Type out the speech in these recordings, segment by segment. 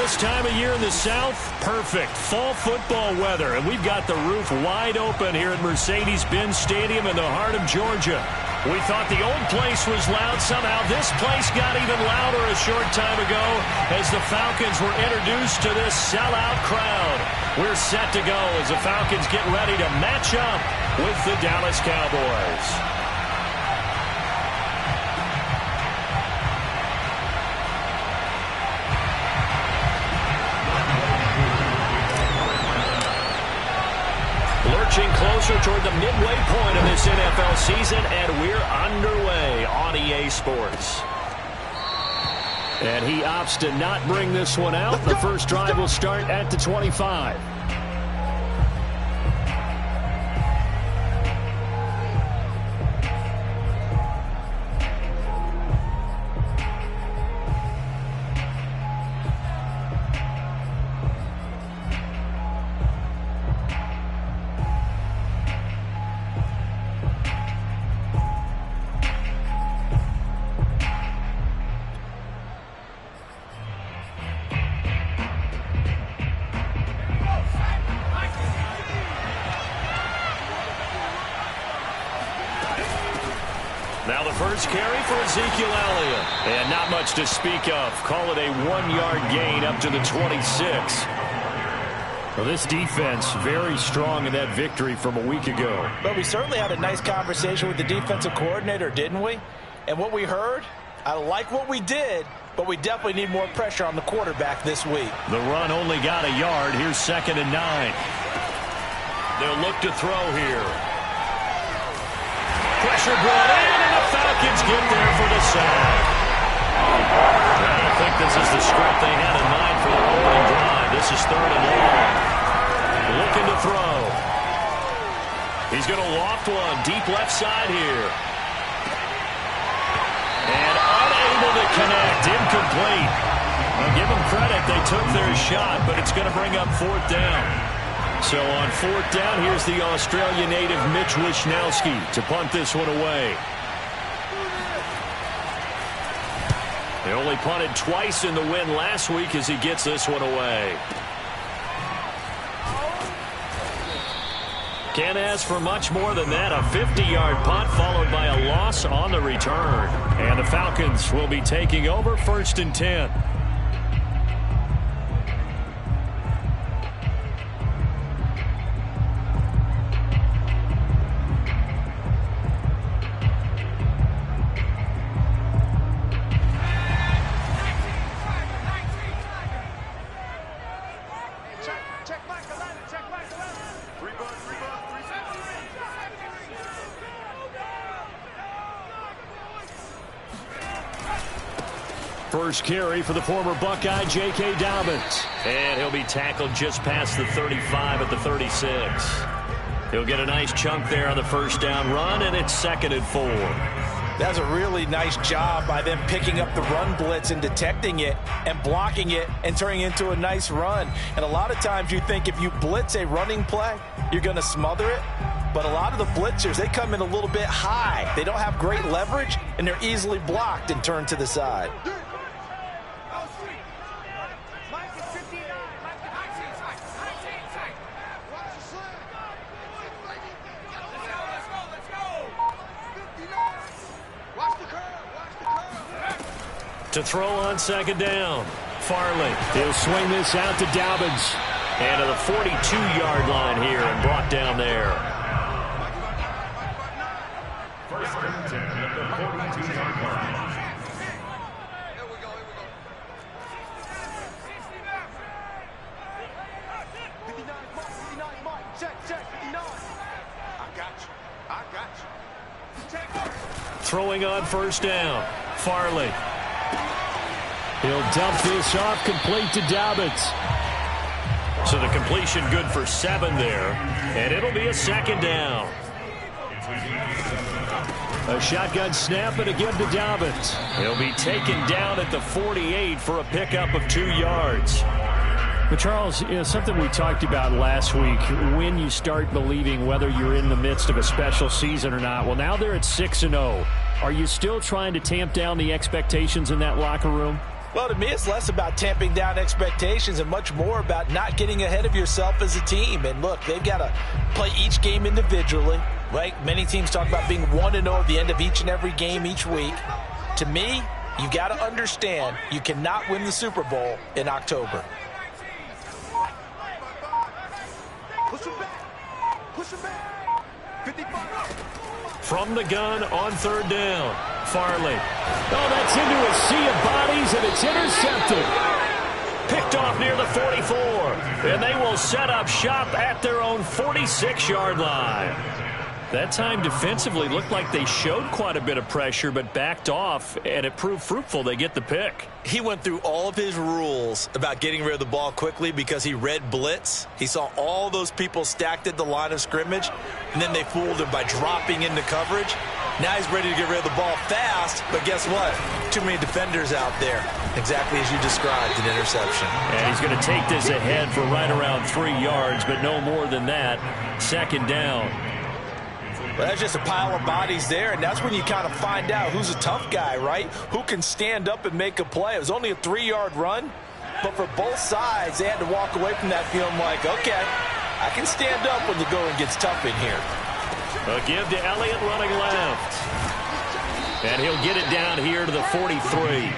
This time of year in the South, perfect fall football weather, and we've got the roof wide open here at Mercedes-Benz Stadium in the heart of Georgia. We thought the old place was loud. Somehow this place got even louder a short time ago as the Falcons were introduced to this sellout crowd. We're set to go as the Falcons get ready to match up with the Dallas Cowboys. Lurching closer toward the midway point of this NFL season, and we're underway on EA Sports. And he opts to not bring this one out. The first drive will start at the 25. Now the first carry for Ezekiel Elliott. And not much to speak of. Call it a 1-yard gain up to the 26. Well, this defense very strong in that victory from a week ago. But we certainly had a nice conversation with the defensive coordinator, didn't we? And what we heard, I like what we did, but we definitely need more pressure on the quarterback this week. The run only got a yard. Here's 2nd and 9. They'll look to throw here. Pressure brought in, and the Falcons get there for the sack. I think this is the script they had in mind for their opening drive. This is 3rd and long. Looking to throw. He's going to loft one deep left side here. And unable to connect. Incomplete. Now give them credit. They took their shot, but it's going to bring up 4th down. So on 4th down, here's the Australia native Mitch Wishnowsky to punt this one away. They only punted twice in the win last week as he gets this one away. Can't ask for much more than that. A 50-yard punt followed by a loss on the return. And the Falcons will be taking over 1st and 10. First carry for the former Buckeye, J.K. Dobbins. And he'll be tackled just past the 35 at the 36. He'll get a nice chunk there on the first down run, and it's 2nd and 4. That's a really nice job by them picking up the run blitz and detecting it and blocking it and turning it into a nice run. And a lot of times you think if you blitz a running play, you're going to smother it. But a lot of the blitzers, they come in a little bit high. They don't have great leverage, and they're easily blocked and turned to the side. To throw on 2nd down. Farley. He'll swing this out to Dobbins. And to the 42-yard line here and brought down there. First and 10 at the 42-yard line. Throwing on 1st down. Farley. He'll dump this off, complete to Dobbins. So the completion good for 7 there. And it'll be a 2nd down. A shotgun snap and again to Dobbins. He'll be taken down at the 48 for a pickup of 2 yards. But Charles, something we talked about last week, when you start believing whether you're in the midst of a special season or not. Well, now they're at 6-0. Are you still trying to tamp down the expectations in that locker room? Well, to me, it's less about tamping down expectations and much more about not getting ahead of yourself as a team. And look, they've got to play each game individually, right? Many teams talk about being 1-0 at the end of each and every game each week. To me, you got to understand you cannot win the Super Bowl in October. Push him back. Push him back. 55. From the gun on third down. Farley. Oh, that's into a sea of bodies, and it's intercepted. Picked off near the 44. And they will set up shop at their own 46-yard line. That time defensively looked like they showed quite a bit of pressure but backed off, and it proved fruitful. They get the pick. He went through all of his rules about getting rid of the ball quickly because he read blitz. He saw all those people stacked at the line of scrimmage, and then they fooled him by dropping into coverage. Now he's ready to get rid of the ball fast, but guess what? Too many defenders out there. Exactly as you described, an interception. And he's going to take this ahead for right around 3 yards, but no more than that. Second down. Well, that's just a pile of bodies there, and that's when you kind of find out who's a tough guy, right? Who can stand up and make a play. It was only a 3-yard run, but for both sides, they had to walk away from that feeling like, okay, I can stand up when the going gets tough in here. A give to Elliott running left. And he'll get it down here to the 43.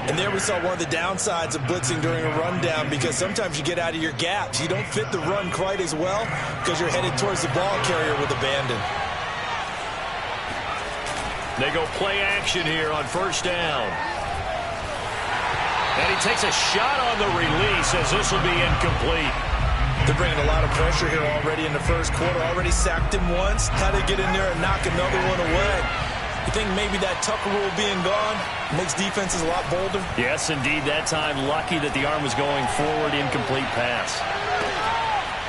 And there we saw one of the downsides of blitzing during a rundown, because sometimes you get out of your gaps. You don't fit the run quite as well because you're headed towards the ball carrier with abandon. They go play action here on first down. And he takes a shot on the release as this will be incomplete. They're bringing a lot of pressure here already in the first quarter. Already sacked him once. How to get in there and knock another one away. You think maybe that Tucker rule being gone makes defenses a lot bolder? Yes, indeed. That time, lucky that the arm was going forward. Incomplete pass.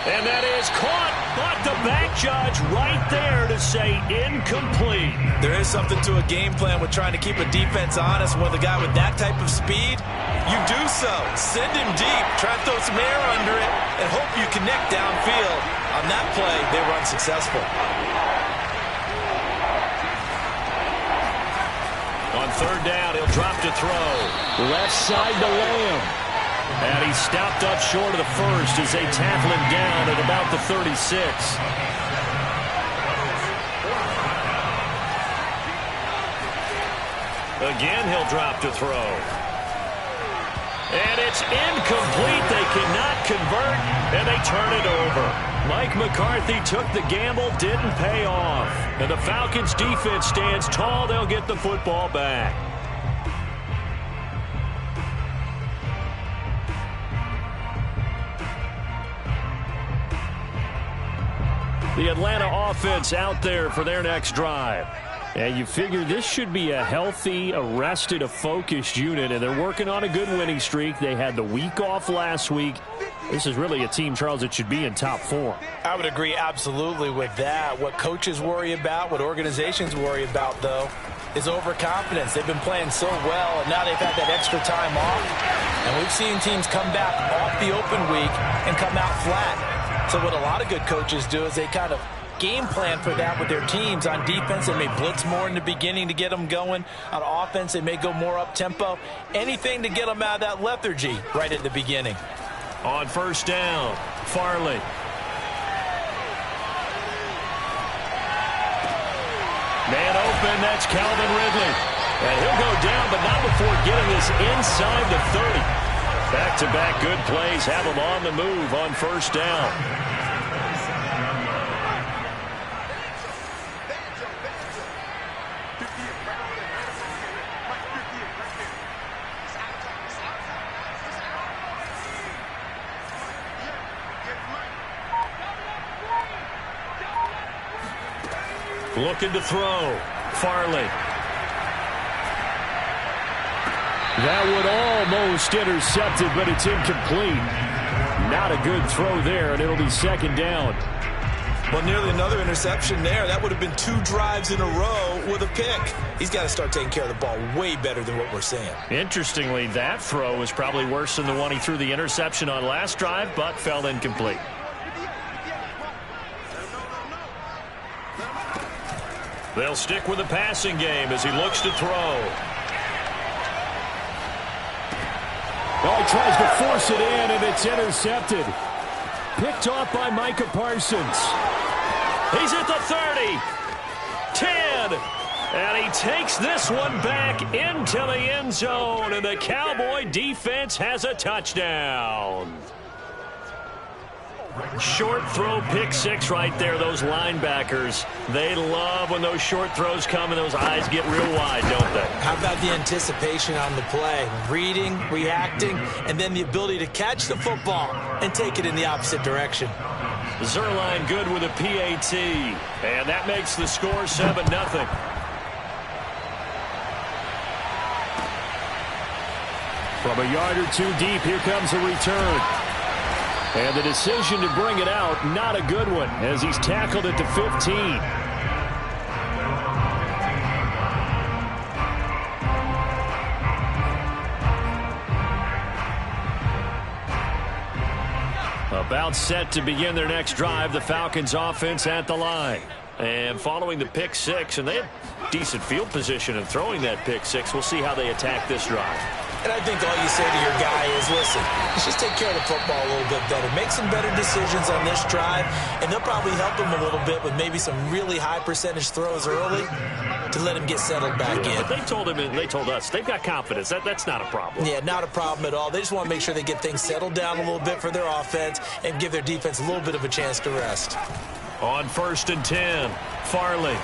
And that is caught. But the back judge right there to say incomplete. There is something to a game plan with trying to keep a defense honest with a guy with that type of speed. You do so. Send him deep. Try to throw some air under it and hope you connect downfield. On that play, they were unsuccessful. On third down, he'll drop to throw. Left side to Lamb. And he's stopped up short of the first as they tackle him down at about the 36. Again, he'll drop to throw. And it's incomplete. They cannot convert, and they turn it over. Mike McCarthy took the gamble, didn't pay off. And the Falcons' defense stands tall. They'll get the football back. The Atlanta offense out there for their next drive. And you figure this should be a healthy, a rested, a focused unit, and they're working on a good winning streak. They had the week off last week. This is really a team, Charles, that should be in top form. I would agree absolutely with that. What coaches worry about, what organizations worry about, though, is overconfidence. They've been playing so well, and now they've had that extra time off. And we've seen teams come back off the open week and come out flat. So what a lot of good coaches do is they kind of game plan for that with their teams. On defense, they may blitz more in the beginning to get them going. On offense, they may go more up-tempo. Anything to get them out of that lethargy right at the beginning. On first down, Farley. Man open, that's Calvin Ridley. And he'll go down, but not before getting this inside the 30. Back-to-back good plays have him on the move on first down. Looking to throw. Farley. That would almost intercepted, but it's incomplete. Not a good throw there, and it'll be second down. Well, nearly another interception there. That would have been 2 drives in a row with a pick. He's got to start taking care of the ball way better than what we're seeing. Interestingly, that throw was probably worse than the one he threw the interception on last drive, but fell incomplete. They'll stick with the passing game as he looks to throw. Oh, he tries to force it in, and it's intercepted. Picked off by Micah Parsons. He's at the 30. 10. And he takes this one back into the end zone, and the Cowboy defense has a touchdown. Short throw, pick six right there. Those linebackers, they love when those short throws come and those eyes get real wide, don't they? How about the anticipation on the play? Reading, reacting, and then the ability to catch the football and take it in the opposite direction. Zerline good with a PAT, and that makes the score 7-0. From a yard or two deep, here comes a return. And the decision to bring it out, not a good one, as he's tackled at the 15. About set to begin their next drive, the Falcons offense at the line. And following the pick six, and they had decent field position in throwing that pick six. We'll see how they attack this drive. And I think all you say to your guy is, listen, let's just take care of the football a little bit better. Make some better decisions on this drive, and they'll probably help him a little bit with maybe some really high percentage throws early to let him get settled back in. But they told him, and they told us, they've got confidence. That's not a problem. Yeah, not a problem at all. They just want to make sure they get things settled down a little bit for their offense and give their defense a little bit of a chance to rest. On 1st and 10, Farley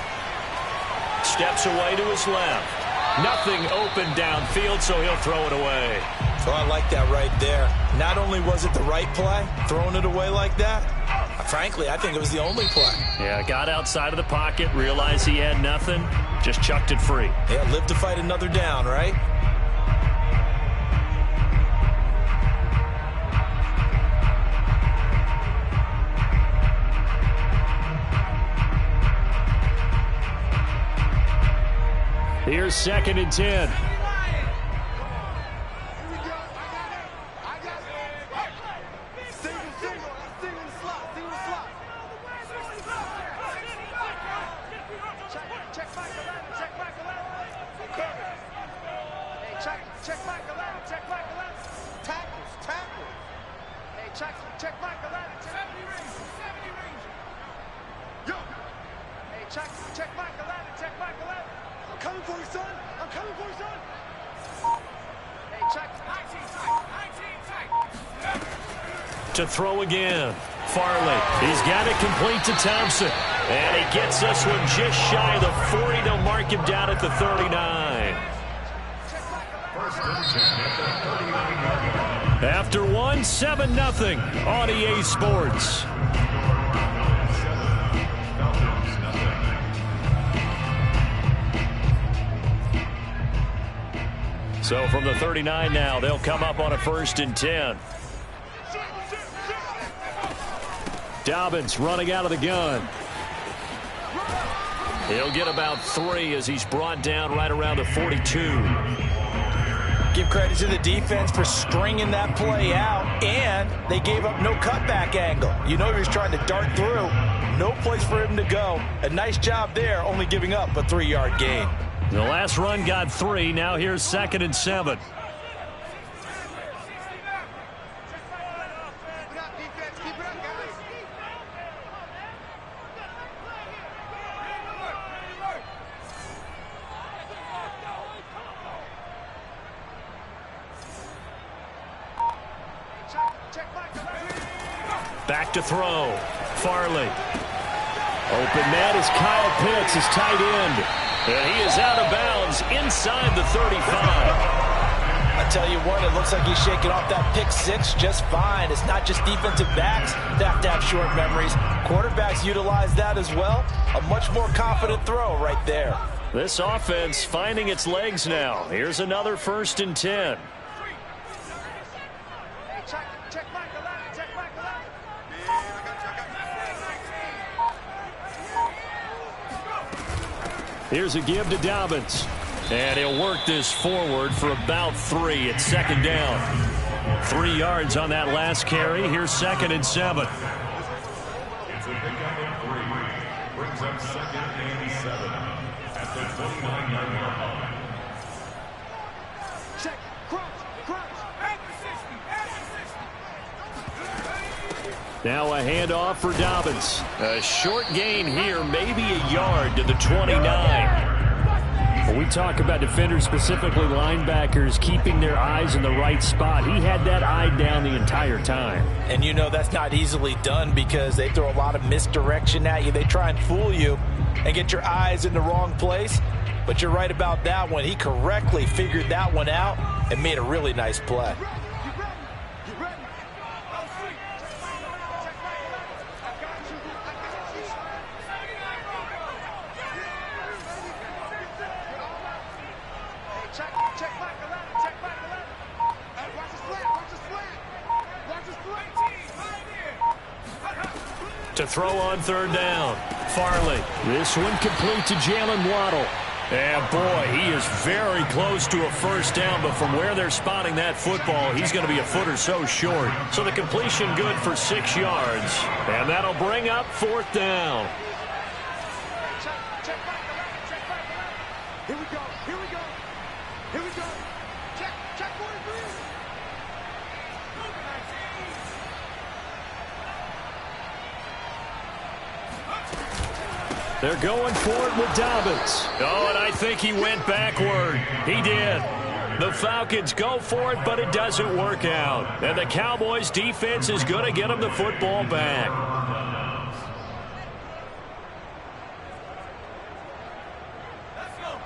steps away to his left. Nothing open downfield, so he'll throw it away. So I like that right there. Not only was it the right play, throwing it away like that, frankly, I think it was the only play. Yeah, got outside of the pocket, realized he had nothing, just chucked it free. Yeah, live to fight another down, right? Here's 2nd and 10. To throw again. Farley. He's got it complete to Thompson. And he gets this one just shy of the 40. They'll mark him down at the 39. After one, 7-0 on EA Sports. So from the 39 now, they'll come up on a 1st and 10. Dobbins running out of the gun. He'll get about 3 as he's brought down right around the 42. Give credit to the defense for stringing that play out, and they gave up no cutback angle. You know he was trying to dart through. No place for him to go. A nice job there, only giving up a 3-yard gain. The last run got 3. Now here's 2nd and 7. Back to throw. Farley. Open net is Kyle Pitts, his tight end. And he is out of bounds inside the 35. I tell you what, it looks like he's shaking off that pick six just fine. It's not just defensive backs that have to have short memories. Quarterbacks utilize that as well. A much more confident throw right there. This offense finding its legs now. Here's another 1st and 10. Here's a give to Dobbins. And he'll work this forward for about 3 at 2nd down. 3 yards on that last carry. Here's 2nd and 7. It's a pickup of 3. Brings up 2nd and 7 at the 29-yard line. Check. Crunch. Now a handoff for Dobbins. A short gain here, maybe a yard to the 29. When we talk about defenders, specifically linebackers, keeping their eyes in the right spot, he had that eye down the entire time. And you know that's not easily done because they throw a lot of misdirection at you. They try and fool you and get your eyes in the wrong place. But you're right about that one. He correctly figured that one out and made a really nice play. To throw on third down. Farley. This one complete to Jalen Waddle. And boy, he is very close to a first down, but from where they're spotting that football, he's going to be a foot or so short. So the completion good for 6 yards. And that'll bring up fourth down. Here we go. Here we go. Here we go. Check 43. They're going for it with Dobbins. Oh, and I think he went backward. He did. The Falcons go for it, but it doesn't work out. And the Cowboys defense is going to get them the football back.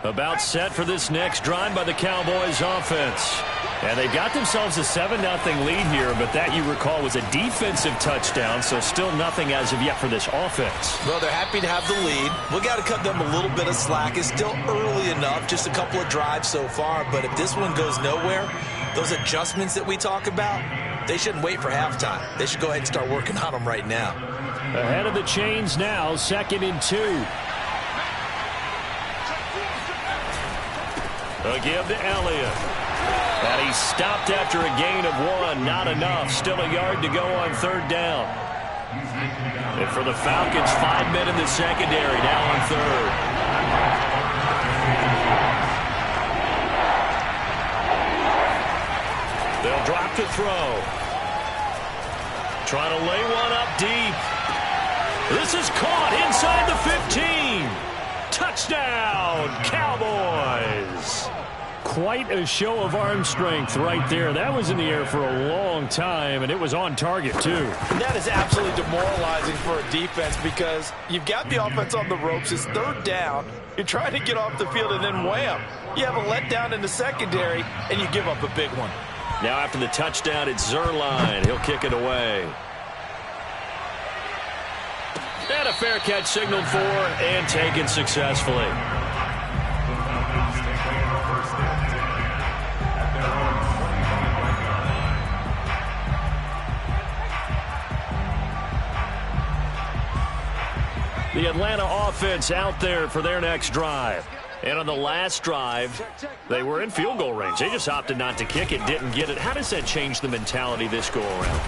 About set for this next drive by the Cowboys offense. And they've got themselves a 7-0 lead here, but that, you recall, was a defensive touchdown, so still nothing as of yet for this offense. Well, they're happy to have the lead. We got to cut them a little bit of slack. It's still early enough, just a couple of drives so far, but if this one goes nowhere, those adjustments that we talk about, they shouldn't wait for halftime. They should go ahead and start working on them right now. Ahead of the chains now, 2nd and 2. A give to Elliott. And he stopped after a gain of 1. Not enough. Still a yard to go on third down. And for the Falcons, 5 men in the secondary now on third. They'll drop to throw. Trying to lay one up deep. This is caught inside the 15. Touchdown, Cowboys. Quite a show of arm strength right there. That was in the air for a long time, and it was on target, too. And that is absolutely demoralizing for a defense because you've got the offense on the ropes. It's third down. You're trying to get off the field, and then wham. You have a letdown in the secondary, and you give up a big one. Now after the touchdown, it's Zerline. He'll kick it away. And a fair catch signaled for and taken successfully. The Atlanta offense out there for their next drive. And on the last drive, they were in field goal range. They just opted not to kick it, didn't get it. How does that change the mentality this go around?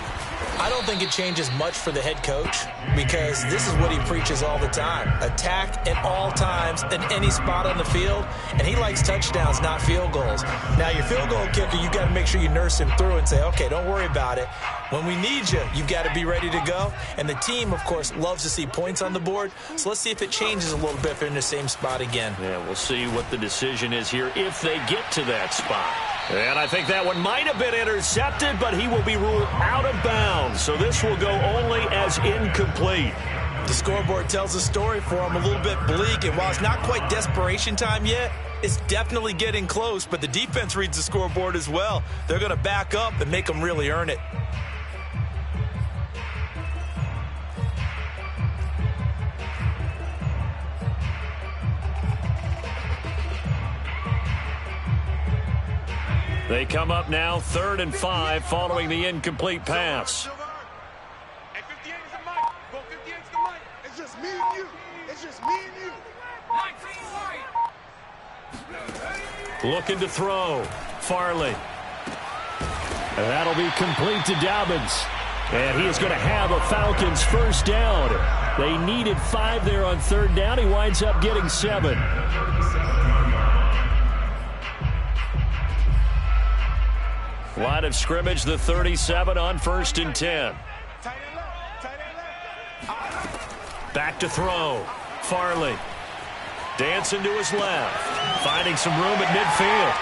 I don't think it changes much for the head coach because this is what he preaches all the time. Attack at all times in any spot on the field, and he likes touchdowns, not field goals. Now, your field goal kicker, you've got to make sure you nurse him through and say, okay, don't worry about it. When we need you, you've got to be ready to go. And the team, of course, loves to see points on the board. So let's see if it changes a little bit if they're in the same spot again. Yeah, we'll see what the decision is here if they get to that spot. And I think that one might have been intercepted, but he will be ruled out of bounds. So this will go only as incomplete. The scoreboard tells a story for him, a little bit bleak. And while it's not quite desperation time yet, it's definitely getting close. But the defense reads the scoreboard as well. They're going to back up and make them really earn it. They come up now 3rd and 5 following the incomplete pass. Hey, 58 is the mic. Go 58 is the mic. It's just me and you. It's just me and you. 19 white. Looking to throw. Farley. And that'll be complete to Dobbins. And he is going to have a Falcons first down. They needed 5 there on third down. He winds up getting 7. Line of scrimmage, the 37 on 1st and 10. Tight end left. Back to throw. Farley. Dancing to his left. Finding some room at midfield.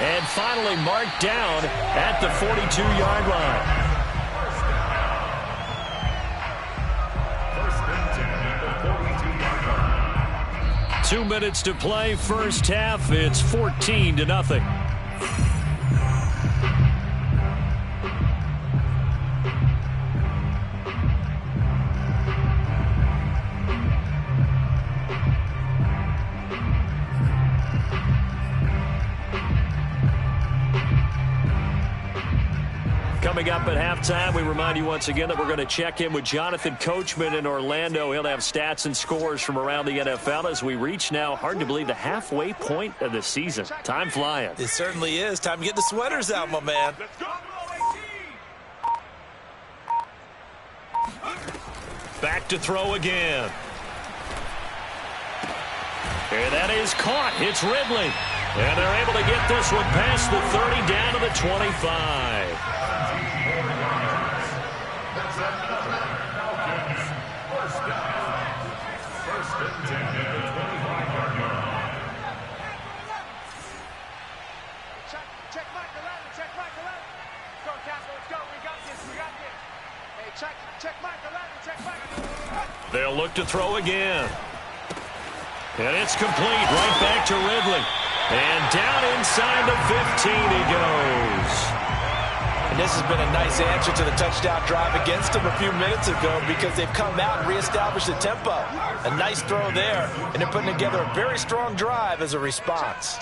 And finally marked down at the 42-yard line. First and 10 at the 42-yard line. 2 minutes to play, first half. It's 14-0. Coming up at halftime, we remind you once again that we're going to check in with Jonathan Coachman in Orlando. He'll have stats and scores from around the NFL as we reach now, hard to believe, the halfway point of the season. Time flying. It certainly is. Time to get the sweaters out, my man. Let's go. Back to throw again. And that is caught. It's Ridley. And they're able to get this one past the 30 down to the 25. They'll look to throw again. And it's complete right back to Ridley. And down inside the 15 he goes. And this has been a nice answer to the touchdown drive against them a few minutes ago because they've come out and reestablished the tempo. A nice throw there, and they're putting together a very strong drive as a response.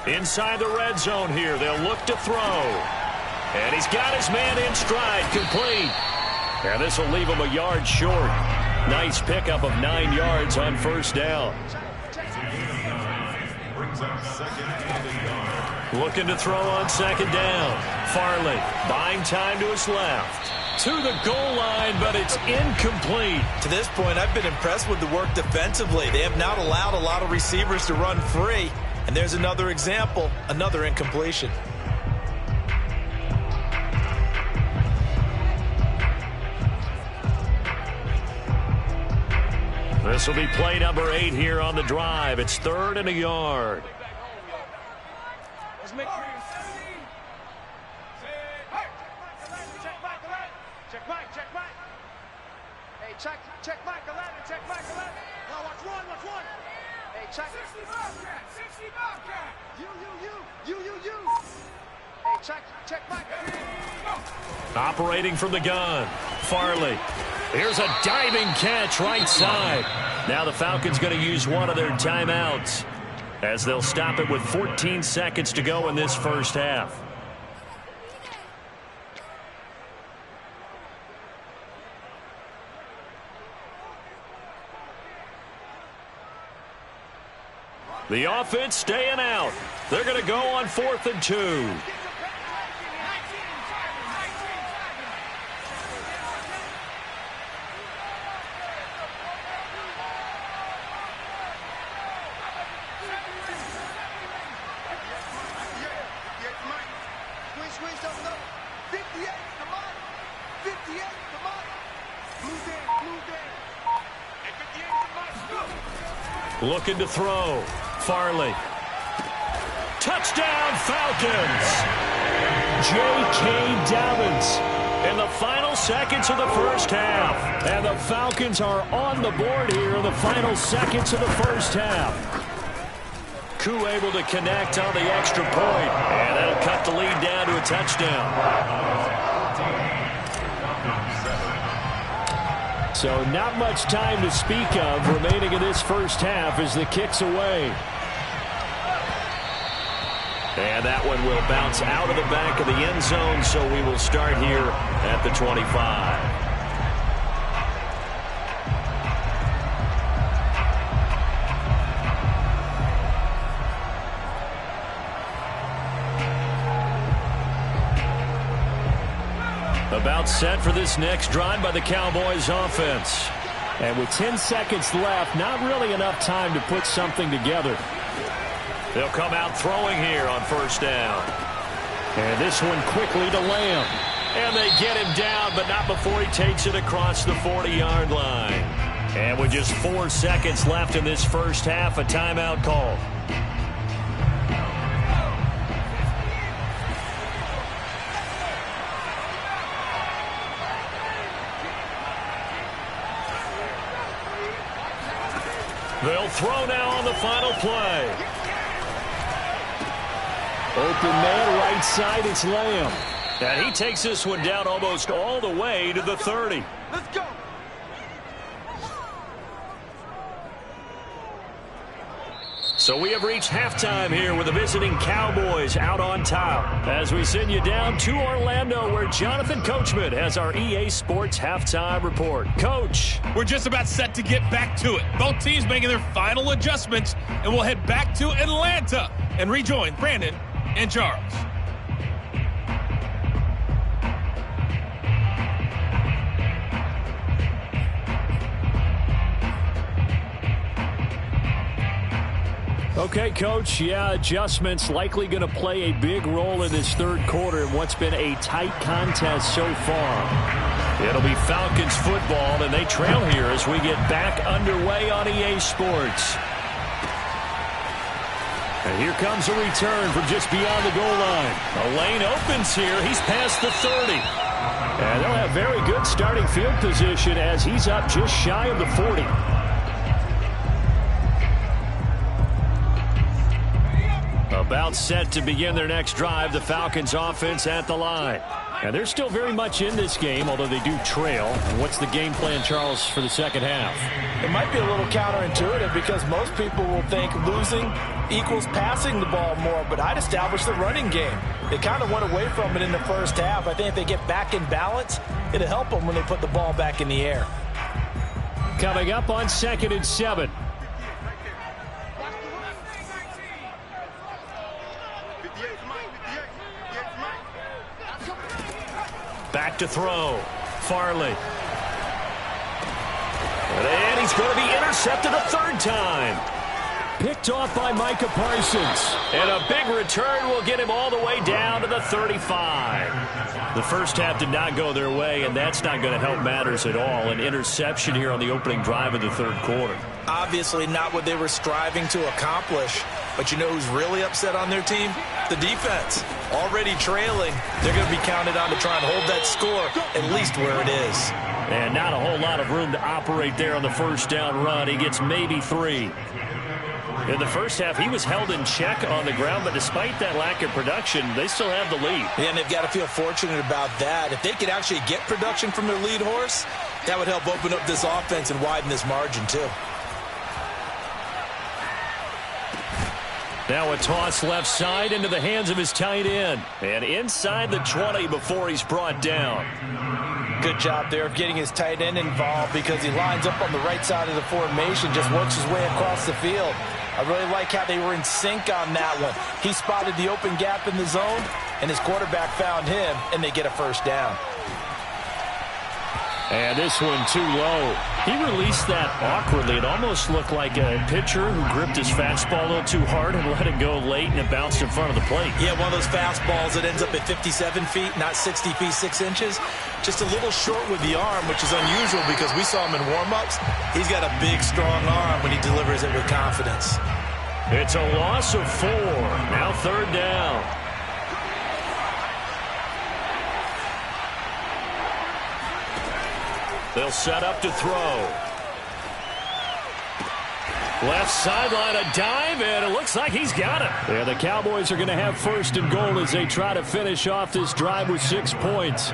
Inside the red zone here, they'll look to throw. And he's got his man in stride, complete. And this will leave him a yard short. Nice pickup of 9 yards on first down. Looking to throw on second down. Farley buying time to his left. To the goal line, but it's incomplete. To this point, I've been impressed with the work defensively. They have not allowed a lot of receivers to run free. And there's another example, another incompletion. This will be play number 8 here on the drive. It's 3rd and a yard. Let's make it. Check Mike. Hey, check Mike 11. Check Mike 11. Now watch one. Hey, check 60 Bobcat. You. Hey, check Mike. Operating from the gun. Farley. Here's a diving catch right side. Now the Falcons going to use one of their timeouts as they'll stop it with 14 seconds to go in this first half. The offense staying out. They're going to go on 4th and 2. Looking to throw. Farley. Touchdown, Falcons! J.K. Dobbins in the final seconds of the first half. And the Falcons are on the board here in the final seconds of the first half. Koo able to connect on the extra point. And that'll cut the lead down to a touchdown. So not much time to speak of remaining in this first half as the kick's away. And that one will bounce out of the back of the end zone, so we will start here at the 25. About set for this next drive by the Cowboys offense. And with 10 seconds left, not really enough time to put something together. They'll come out throwing here on first down. And this one quickly to Lamb. And they get him down, but not before he takes it across the 40-yard line. And with just 4 seconds left in this first half, a timeout call. They'll throw now on the final play. Open man right side, it's Lamb. And he takes this one down almost all the way to the 30. Let's go. So we have reached halftime here with the visiting Cowboys out on top. As we send you down to Orlando, where Jonathan Coachman has our EA Sports halftime report. Coach. We're just about set to get back to it. Both teams making their final adjustments, and we'll head back to Atlanta and rejoin Brandon and Charles. Okay, Coach, yeah, adjustments likely going to play a big role in this third quarter in what's been a tight contest so far. It'll be Falcons football, and they trail here as we get back underway on EA Sports. And here comes a return from just beyond the goal line. A lane opens here. He's past the 30. And they'll have very good starting field position as he's up just shy of the 40. About set to begin their next drive, the Falcons offense at the line. And they're still very much in this game, although they do trail. And what's the game plan, Charles, for the second half? It might be a little counterintuitive because most people will think losing equals passing the ball more, but I'd establish the running game. They kind of went away from it in the first half. I think if they get back in balance, it'll help them when they put the ball back in the air. Coming up on 2nd and 7. Back to throw. Farley. And he's going to be intercepted a third time. Picked off by Micah Parsons. And a big return will get him all the way down to the 35. The first half did not go their way, and that's not going to help matters at all. An interception here on the opening drive of the third quarter. Obviously not what they were striving to accomplish. But you know who's really upset on their team? The defense. Already trailing. They're going to be counted on to try and hold that score at least where it is. And not a whole lot of room to operate there on the first down run. He gets maybe 3. In the first half, he was held in check on the ground, but despite that lack of production, they still have the lead. Yeah, and they've got to feel fortunate about that. If they could actually get production from their lead horse, that would help open up this offense and widen this margin too. Now a toss left side into the hands of his tight end. And inside the 20 before he's brought down. Good job there of getting his tight end involved because he lines up on the right side of the formation, just works his way across the field. I really like how they were in sync on that one. He spotted the open gap in the zone, and his quarterback found him, and they get a first down. And this one too low. He released that awkwardly. It almost looked like a pitcher who gripped his fastball a little too hard and let it go late, and it bounced in front of the plate. Yeah, one of those fastballs that ends up at 57 feet, not 60 feet, 6 inches. Just a little short with the arm, which is unusual because we saw him in warm-ups. He's got a big, strong arm when he delivers it with confidence. It's a loss of 4. Now third down. They'll set up to throw. Left sideline, a dive, and it looks like he's got it. Yeah, the Cowboys are going to have first and goal as they try to finish off this drive with 6 points.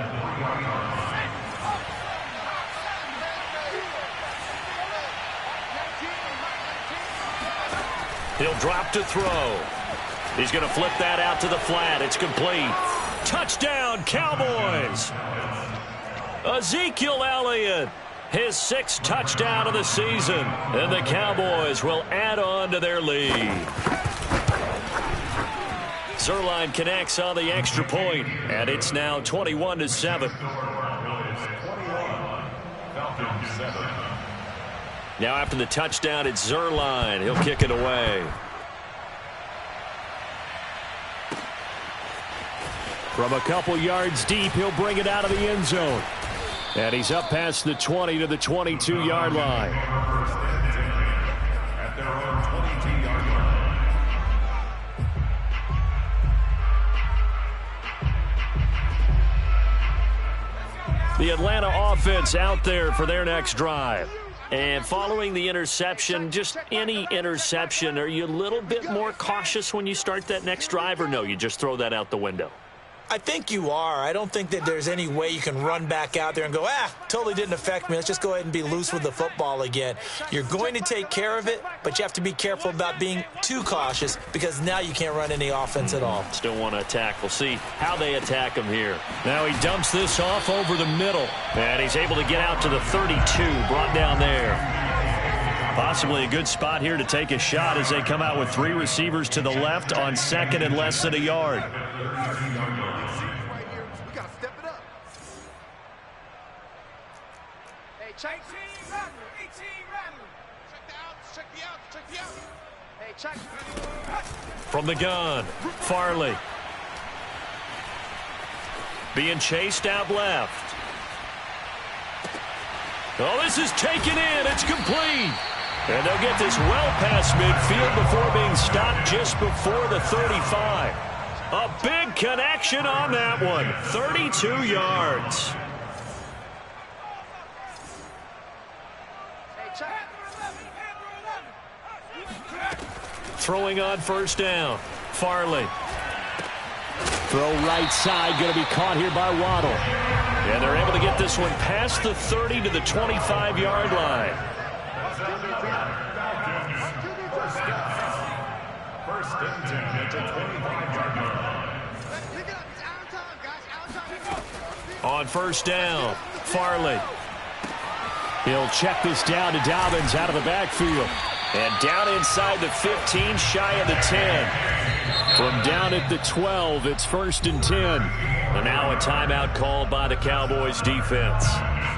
He'll drop to throw. He's going to flip that out to the flat. It's complete. Touchdown, Cowboys. Ezekiel Elliott, his 6th touchdown of the season. And the Cowboys will add on to their lead. Zerline connects on the extra point, and it's now 21-7. Now after the touchdown, it's Zerline. He'll kick it away. From a couple yards deep, he'll bring it out of the end zone. And he's up past the 20 to the 22-yard line. At their own 22-yard line. The Atlanta offense out there for their next drive. And following the interception, just any interception, are you a little bit more cautious when you start that next drive, or no, you just throw that out the window? I think you are. I don't think that there's any way you can run back out there and go, totally didn't affect me. Let's just go ahead and be loose with the football again. You're going to take care of it, but you have to be careful about being too cautious because now you can't run any offense at all. Still want to attack. We'll see how they attack him here. Now he dumps this off over the middle, and he's able to get out to the 32, brought down there. Possibly a good spot here to take a shot as they come out with 3 receivers to the left on second and less than a yard. From the gun, Farley. Being chased out left. Oh, this is taken in. It's complete. And they'll get this well past midfield before being stopped just before the 35. A big connection on that one. 32 yards. Throwing on first down. Farley. Throw right side. Going to be caught here by Waddle. And they're able to get this one past the 30 to the 25-yard line. First and 10 at the 25-yard line. On first down, Farley. He'll check this down to Dobbins out of the backfield. And down inside the 15, shy of the 10. From down at the 12, it's first and 10. And now a timeout called by the Cowboys defense.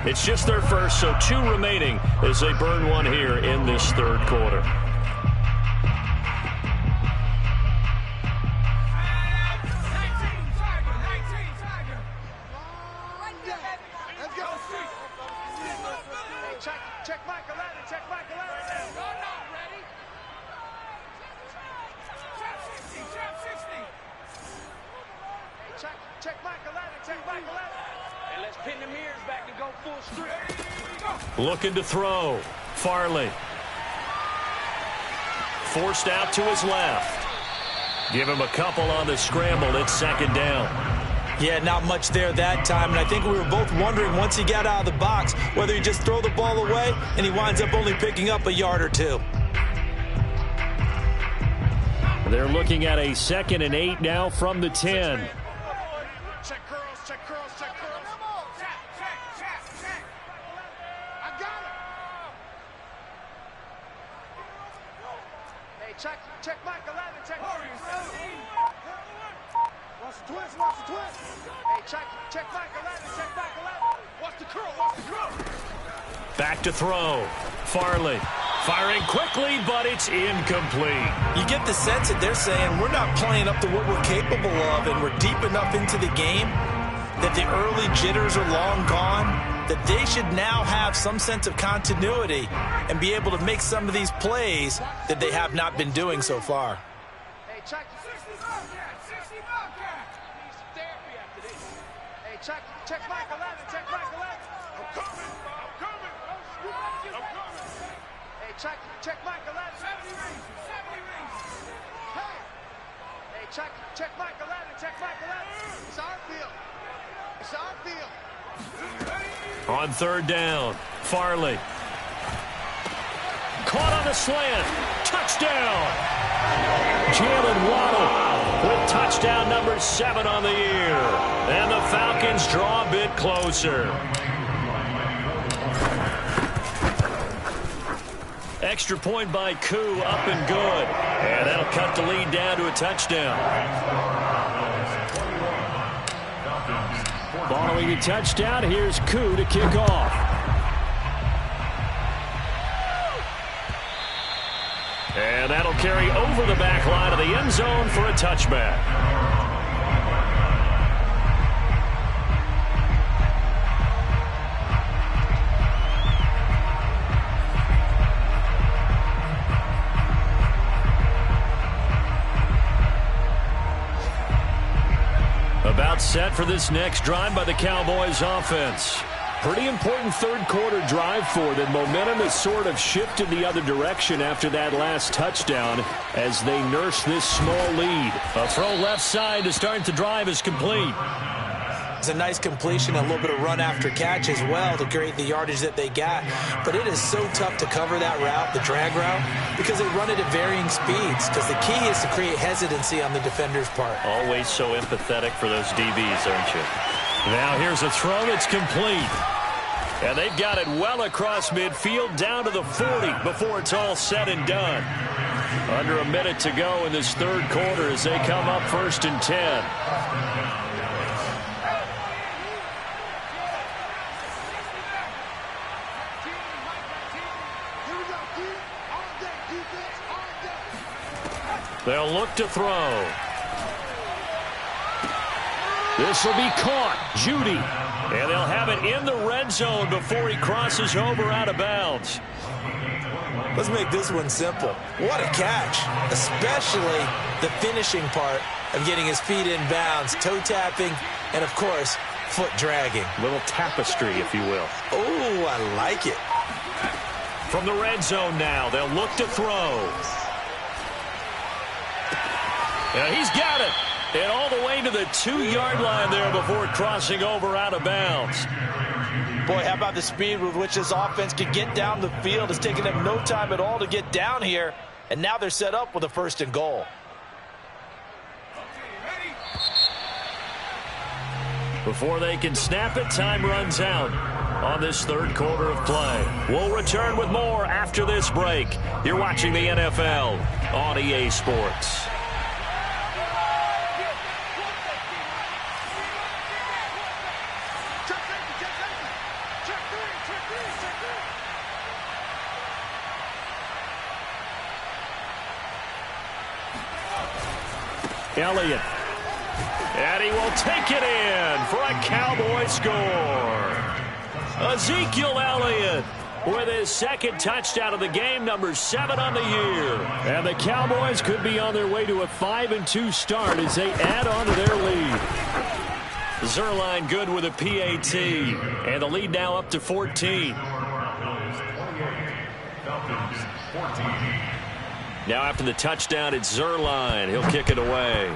It's just their first, so 2 remaining as they burn one here in this third quarter. Looking to throw. Farley. Forced out to his left. Give him a couple on the scramble. It's second down. Yeah, not much there that time. And I think we were both wondering once he got out of the box whether he just throw the ball away and he winds up only picking up a yard or 2. They're looking at a 2nd and 8 now from the 10. Check curls, check curls, check curls. Check. I got it. Hey, check Mike 11, check. Watch the twist, watch the twist. Hey, check Mike 11, check Mike 11. Watch the curl, watch the curl. Back to throw. Farley. Firing quickly, but it's incomplete. You get the sense that they're saying we're not playing up to what we're capable of, and we're deep enough into the game that the early jitters are long gone, that they should now have some sense of continuity and be able to make some of these plays that they have not been doing so far. Hey, check. 60 Bobcat, 60 Bobcat. Needs some therapy after this. Hey, check Mike 11, check Mike 11. I'm coming. Check Mike 11. 70 rings. Hey, check Mike 11. Check Mike 11. It's our field. It's our field. On third down, Farley. Caught on the slant. Touchdown. Jalen Waddle with touchdown number 7 on the year. And the Falcons draw a bit closer. Extra point by Koo, up and good. And that'll cut the lead down to a touchdown. Following a touchdown, here's Koo to kick off. And that'll carry over the back line of the end zone for a touchback. About set for this next drive by the Cowboys offense. Pretty important third-quarter drive for them. Momentum has sort of shifted the other direction after that last touchdown as they nurse this small lead. A throw left side to start the drive is complete. It's a nice completion, a little bit of run after catch as well to create the yardage that they got. But it is so tough to cover that route, the drag route, because they run it at varying speeds. Because the key is to create hesitancy on the defender's part. Always so empathetic for those DBs, aren't you? Now here's a throw that's complete. And they've got it well across midfield down to the 40 before it's all said and done. Under a minute to go in this third quarter as they come up 1st and 10. They'll look to throw. This will be caught. Judy. And they'll have it in the red zone before he crosses over out of bounds. Let's make this one simple. What a catch, especially the finishing part of getting his feet in bounds, toe tapping, and, of course, foot dragging. Little tapestry, if you will. Oh, I like it. From the red zone now, they'll look to throw. Yeah, he's got it. And all the way to the 2-yard line there before crossing over out of bounds. Boy, how about the speed with which this offense can get down the field? It's taken them no time at all to get down here. And now they're set up with a 1st and goal. Before they can snap it, time runs out on this third quarter of play. We'll return with more after this break. You're watching the NFL on EA Sports. Elliott. And he will take it in for a Cowboy score. Ezekiel Elliott with his 2nd touchdown of the game, number 7 on the year. And the Cowboys could be on their way to a 5-2 start as they add on to their lead. Zerline good with a PAT. And the lead now up to 14. Now after the touchdown, it's Zerline. He'll kick it away.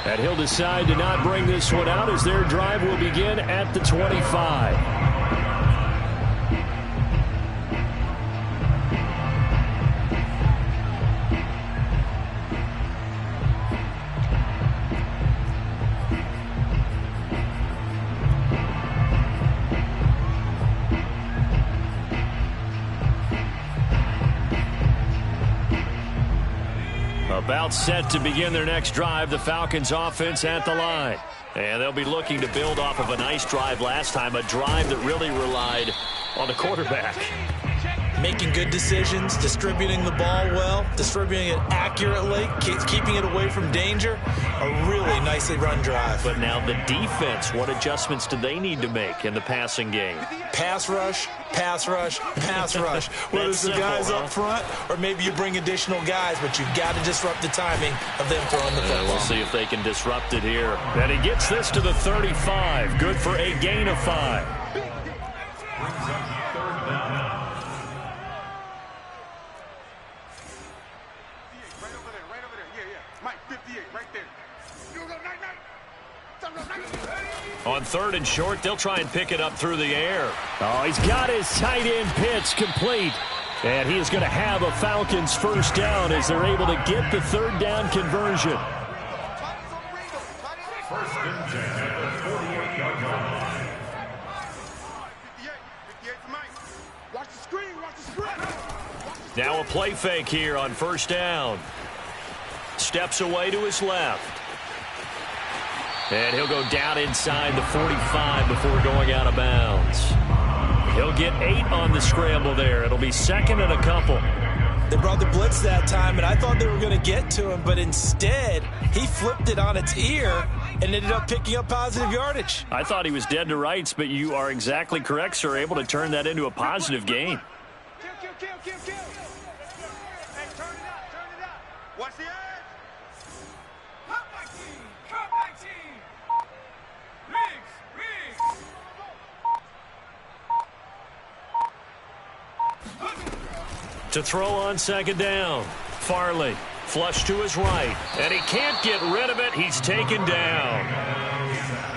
And he'll decide to not bring this one out as their drive will begin at the 25. About set to begin their next drive, the Falcons offense at the line. And they'll be looking to build off of a nice drive last time, a drive that really relied on the quarterback. Making good decisions, distributing the ball well, distributing it accurately, keeping it away from danger. A really nicely run drive. But now the defense, what adjustments do they need to make in the passing game? Pass rush, pass rush, pass rush. Whether it's the guys up front or maybe you bring additional guys, but you've got to disrupt the timing of them throwing the football. We'll see if they can disrupt it here. And he gets this to the 35. Good for a gain of 5. On 3rd and short, they'll try and pick it up through the air. Oh, he's got his tight end pitch complete. And he is going to have a Falcons 1st down as they're able to get the 3rd down conversion. 1st and 10 at the 48-yard line. Watch the screen, watch the screen. Now a play fake here on 1st down. Steps away to his left. And he'll go down inside the 45 before going out of bounds. He'll get 8 on the scramble there. It'll be second and a couple. They brought the blitz that time, and I thought they were going to get to him, but instead, he flipped it on its ear and ended up picking up positive yardage. I thought he was dead to rights, but you are exactly correct, sir. Able to turn that into a positive gain. Kill. Hey, turn it up. Watch the edge. Come back, team. Riggs. To throw on second down. Farley, flush to his right, and he can't get rid of it. He's taken down.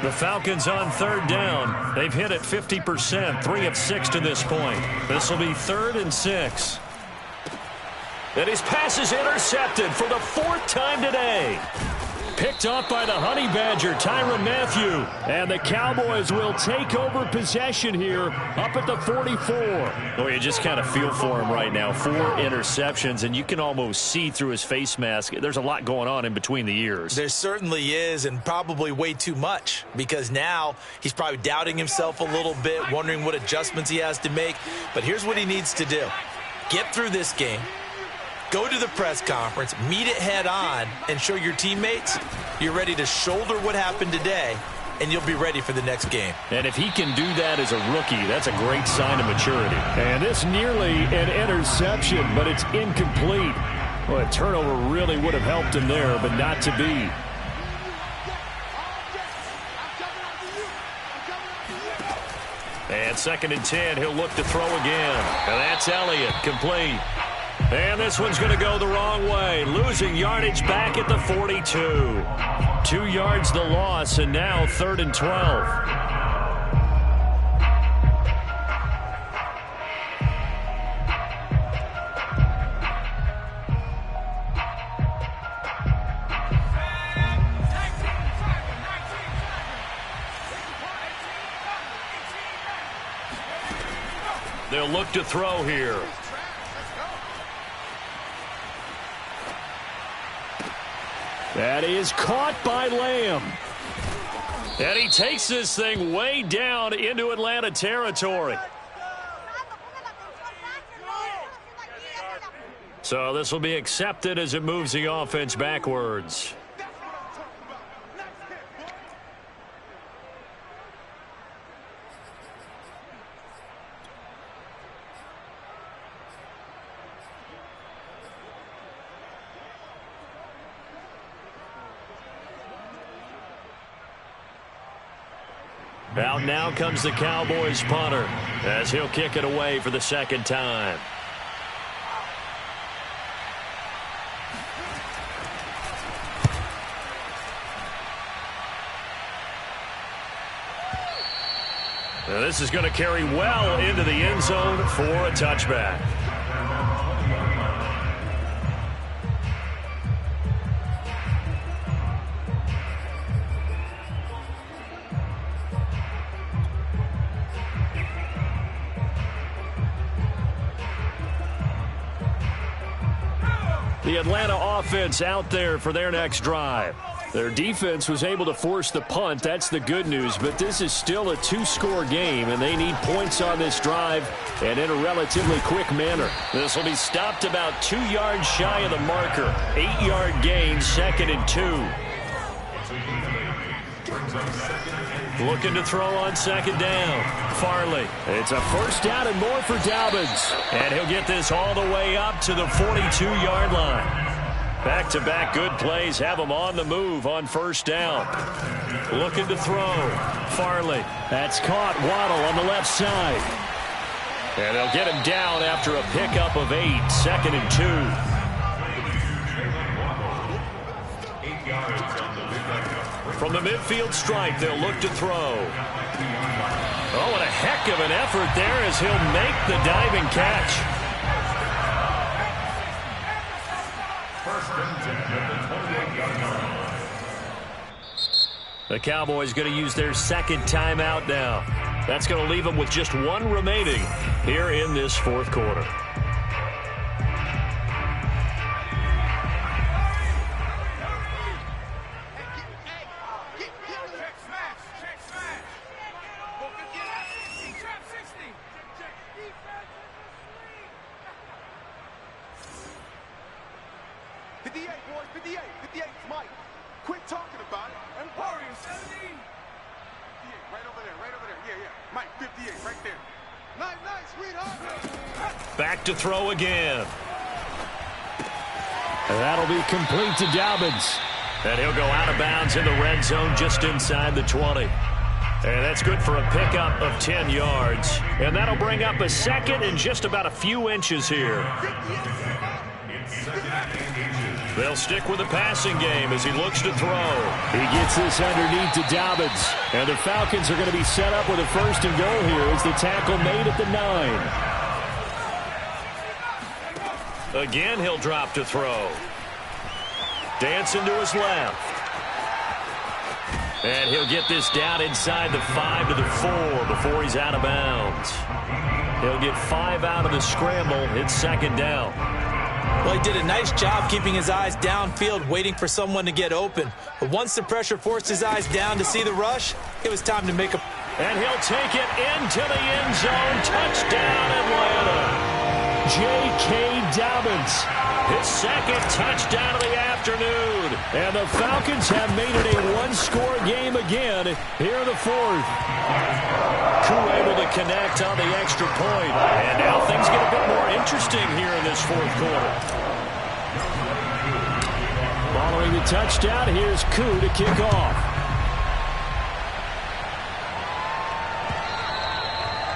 The Falcons on third down. They've hit it 50%, 3 of 6 to this point. This will be 3rd and 6. And his pass is intercepted for the 4th time today. Picked off by the Honey Badger, Tyrann Mathieu. And the Cowboys will take over possession here up at the 44. Well, you just kind of feel for him right now. 4 interceptions, and you can almost see through his face mask. There's a lot going on in between the ears. There certainly is, and probably way too much, because now he's probably doubting himself a little bit, wondering what adjustments he has to make. But here's what he needs to do. Get through this game. Go to the press conference, meet it head on, and show your teammates you're ready to shoulder what happened today, and you'll be ready for the next game. And if he can do that as a rookie, that's a great sign of maturity. And this nearly an interception, but it's incomplete. Well, a turnover really would have helped him there, but not to be. And 2nd and 10, he'll look to throw again. And that's Elliott, complete. And this one's going to go the wrong way. Losing yardage back at the 42. 2 yards the loss, and now 3rd and 12. They'll look to throw here. That is caught by Lamb. And he takes this thing way down into Atlanta territory. So this will be accepted as it moves the offense backwards. Out now comes the Cowboys punter as he'll kick it away for the 2nd time. Now this is going to carry well into the end zone for a touchback. The Atlanta offense out there for their next drive. Their defense was able to force the punt. That's the good news. But this is still a 2-score game, and they need points on this drive and in a relatively quick manner. This will be stopped about 2 yards shy of the marker. 8-yard gain, 2nd and 2. Looking to throw on 2nd down. Farley. It's a 1st down and more for Dobbins. And he'll get this all the way up to the 42-yard line. Back-to-back good plays have him on the move on 1st down. Looking to throw. Farley. That's caught. Waddle on the left side. And they'll get him down after a pickup of 8. 2nd and 2. From the midfield stripe, they'll look to throw. Oh, what a heck of an effort there as he'll make the diving catch. The Cowboys going to use their 2nd timeout now. That's going to leave them with just 1 remaining here in this 4th quarter. 58, boys, 58. 58, Mike. Quit talking about it. And Warriors, 17. 58, right over there. Yeah. Mike, 58, right there. Nice, sweetheart. Back to throw again. And that'll be complete to Dobbins. And he'll go out of bounds in the red zone just inside the 20. And that's good for a pickup of 10 yards. And that'll bring up a second and just about a few inches here. They'll stick with the passing game as he looks to throw. He gets this underneath to Dobbins. And the Falcons are going to be set up with a first and goal here as the tackle made at the 9. Again, he'll drop to throw. Dancing to his left. And he'll get this down inside the 5 to the 4 before he's out of bounds. He'll get 5 out of the scramble. It's second down. Well, he did a nice job keeping his eyes downfield, waiting for someone to get open. But once the pressure forced his eyes down to see the rush, it was time to make a... And he'll take it into the end zone. Touchdown, Atlanta. J.K. Dobbins, his second touchdown of the afternoon. And the Falcons have made it a one-score game again here in the fourth. Koo able to connect on the extra point. And now things get a bit more interesting here in this fourth quarter. Following the touchdown, here's Koo to kick off.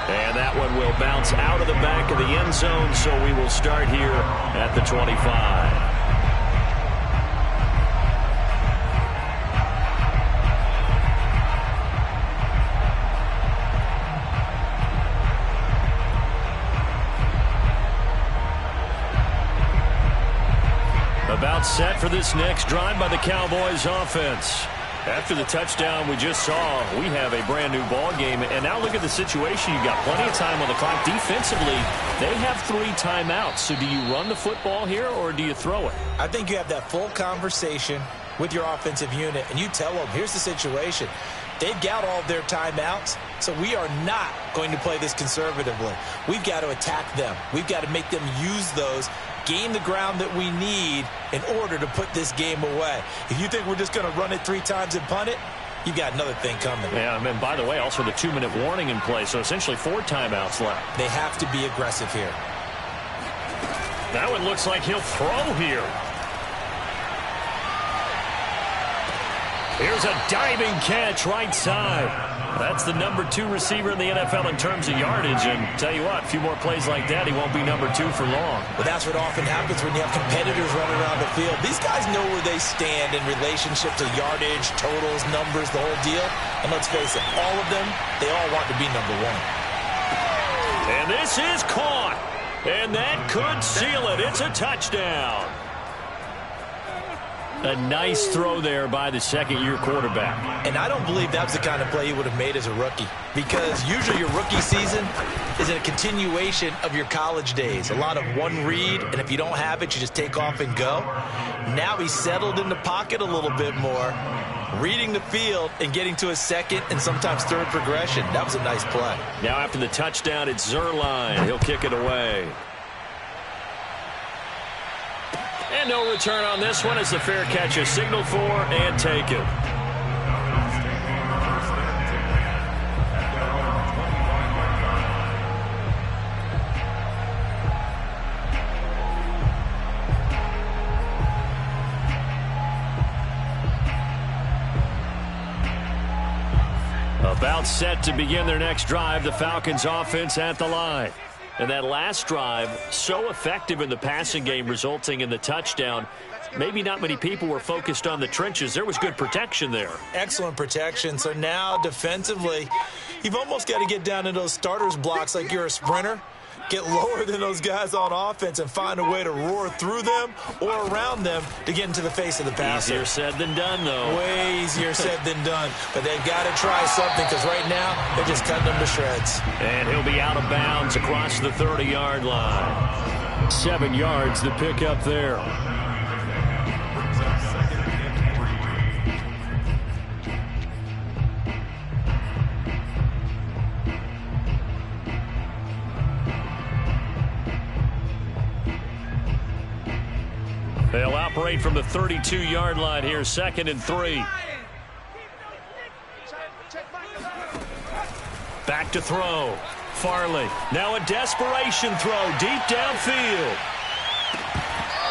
And that one will bounce out of the back of the end zone, so we will start here at the 25. About set for this next drive by the Cowboys offense. After the touchdown we just saw, we have a brand new ball game. And now look at the situation. You've got plenty of time on the clock. Defensively, they have 3 timeouts. So do you run the football here or do you throw it? I think you have that full conversation with your offensive unit, and you tell them, here's the situation. They've got all of their timeouts, so we are not going to play this conservatively. We've got to attack them. We've got to make them use those, gain the ground that we need in order to put this game away. If you think we're just going to run it 3 times and punt it, you got another thing coming. Yeah, and by the way, also the 2-minute warning in play, so essentially 4 timeouts left. They have to be aggressive here. That one looks like he'll throw here. Here's a diving catch right side. That's the number 2 receiver in the NFL in terms of yardage. And tell you what, a few more plays like that, he won't be number 2 for long. Well, that's what often happens when you have competitors running around the field. These guys know where they stand in relationship to yardage, totals, numbers, the whole deal. And let's face it, all of them, they all want to be number 1. And this is caught. And that could seal it. It's a touchdown. A nice throw there by the second-year quarterback. And I don't believe that was the kind of play he would have made as a rookie, because usually your rookie season is a continuation of your college days. A lot of one read, and if you don't have it, you just take off and go. Now he's settled in the pocket a little bit more, reading the field and getting to a second and sometimes third progression. That was a nice play. Now after the touchdown, it's Zerline. He'll kick it away. And no return on this one as the fair catch is signaled for and taken. About set to begin their next drive, the Falcons offense at the line. And that last drive, so effective in the passing game, resulting in the touchdown. Maybe not many people were focused on the trenches. There was good protection there. Excellent protection. So now defensively, you've almost got to get down into those starters blocks like you're a sprinter. Get lower than those guys on offense and find a way to roar through them or around them to get into the face of the passer. Easier said than done, though. Way easier said than done. But they've got to try something, because right now they're just cutting them to shreds. And he'll be out of bounds across the 30-yard line. 7 yards to pick up there. They'll operate from the 32-yard line here, 2nd and 3. Back to throw. Farley. Now a desperation throw deep downfield.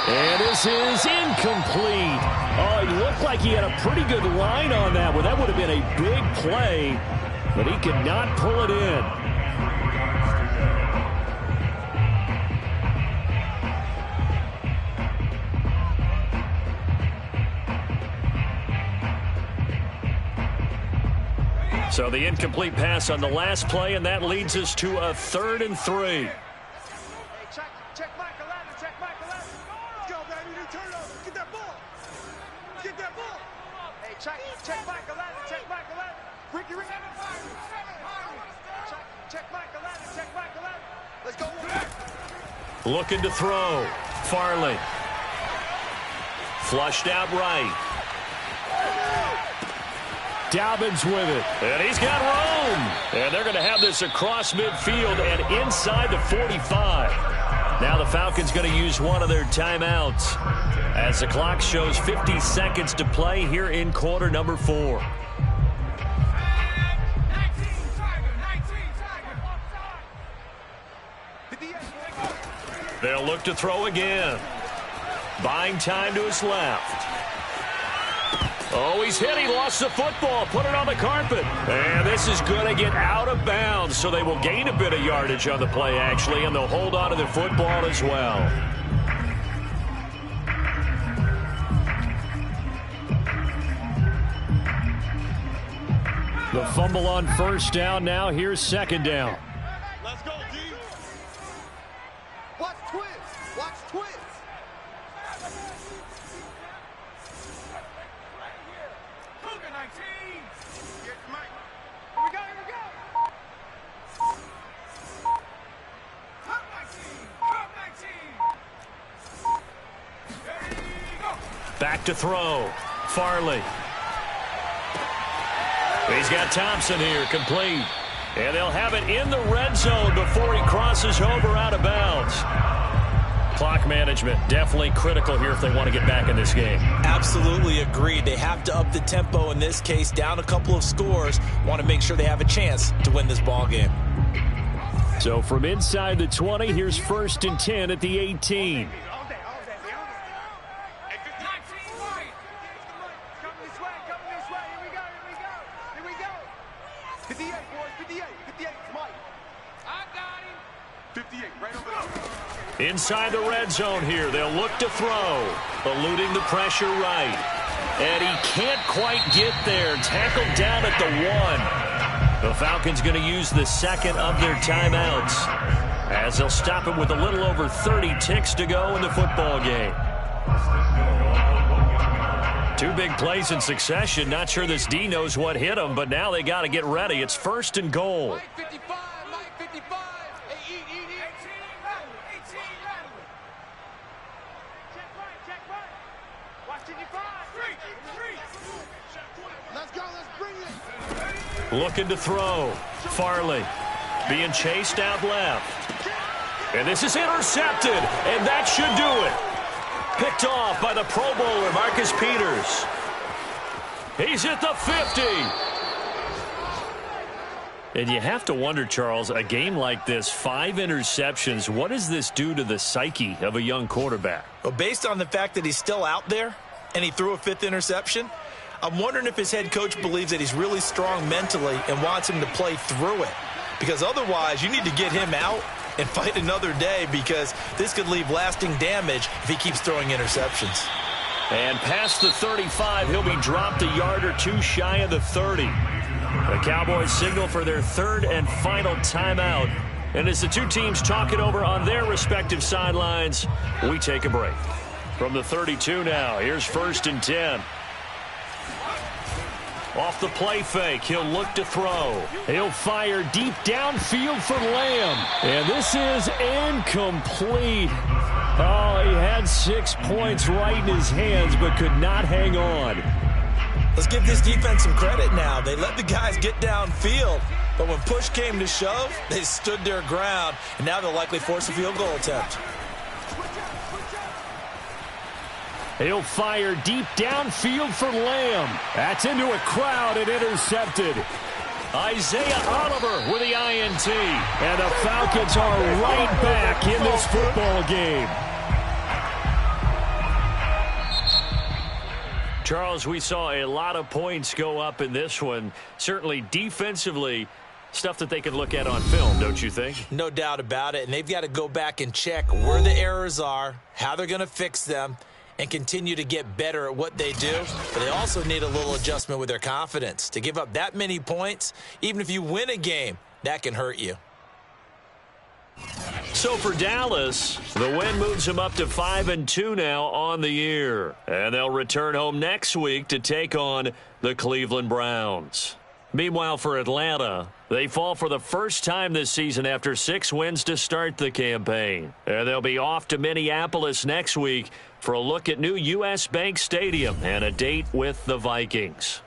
And this is incomplete. Oh, it looked like he had a pretty good line on that one. That would have been a big play, but he could not pull it in. So the incomplete pass on the last play, and that leads us to a 3rd and 3. Hey, check Michael Allen, check Michael Allen. Let's go, baby, new turnover. Get that ball. Get that ball. Hey, check Michael Allen, check Michael Allen. Ricky, check Michael Allen, check Michael Allen. Let's go. Looking to throw. Farley. Flushed out right. Dobbins with it. And he's got room. And they're going to have this across midfield and inside the 45. Now the Falcons going to use one of their timeouts as the clock shows 50 seconds to play here in quarter number 4. They'll look to throw again. Buying time to his left. Oh, he's hit. He lost the football. Put it on the carpet. And this is going to get out of bounds, so they will gain a bit of yardage on the play, actually, and they'll hold on to the football as well. The fumble on 1st down. Now here's 2nd down. Let's go, D. Watch twins. Watch twins. Back to throw. Farley. He's got Thompson here, complete. And they'll have it in the red zone before he crosses over out of bounds. Clock management definitely critical here if they want to get back in this game. Absolutely agreed. They have to up the tempo in this case, down a couple of scores. Want to make sure they have a chance to win this ball game. So from inside the 20, here's 1st and 10 at the 18. Inside the red zone here, they'll look to throw, eluding the pressure right. And he can't quite get there, tackled down at the 1. The Falcons going to use the 2nd of their timeouts as they'll stop it with a little over 30 ticks to go in the football game. 2 big plays in succession. Not sure this D knows what hit him, but now they got to get ready. It's 1st and goal. Looking to throw. Farley being chased out left. And this is intercepted, and that should do it. Picked off by the Pro Bowler, Marcus Peters. He's at the 50. And you have to wonder, Charles, a game like this, 5 interceptions, what does this do to the psyche of a young quarterback? Well, based on the fact that he's still out there and he threw a 5th interception, I'm wondering if his head coach believes that he's really strong mentally and wants him to play through it. Because otherwise, you need to get him out and fight another day, because this could leave lasting damage if he keeps throwing interceptions. And past the 35, he'll be dropped a yard or 2 shy of the 30. The Cowboys signal for their 3rd and final timeout. And as the 2 teams talk it over on their respective sidelines, we take a break. From the 32 now, here's 1st and 10. Off the play fake, he'll look to throw. He'll fire deep downfield for Lamb. And this is incomplete. Oh, he had 6 points right in his hands, but could not hang on. Let's give this defense some credit now. They let the guys get downfield, but when push came to shove, they stood their ground, and now they'll likely force a field goal attempt. He'll fire deep downfield for Lamb. That's into a crowd and intercepted. Isaiah Oliver with the INT. And the Falcons are right back in this football game. Charles, we saw a lot of points go up in this one. Certainly defensively, stuff that they could look at on film, don't you think? No doubt about it. And they've got to go back and check where the errors are, how they're going to fix them, and continue to get better at what they do. But they also need a little adjustment with their confidence. To give up that many points, even if you win a game, that can hurt you. So for Dallas, the win moves them up to 5-2 now on the year. And they'll return home next week to take on the Cleveland Browns. Meanwhile, for Atlanta, they fall for the first time this season after 6 wins to start the campaign. And they'll be off to Minneapolis next week for a look at new U.S. Bank Stadium and a date with the Vikings.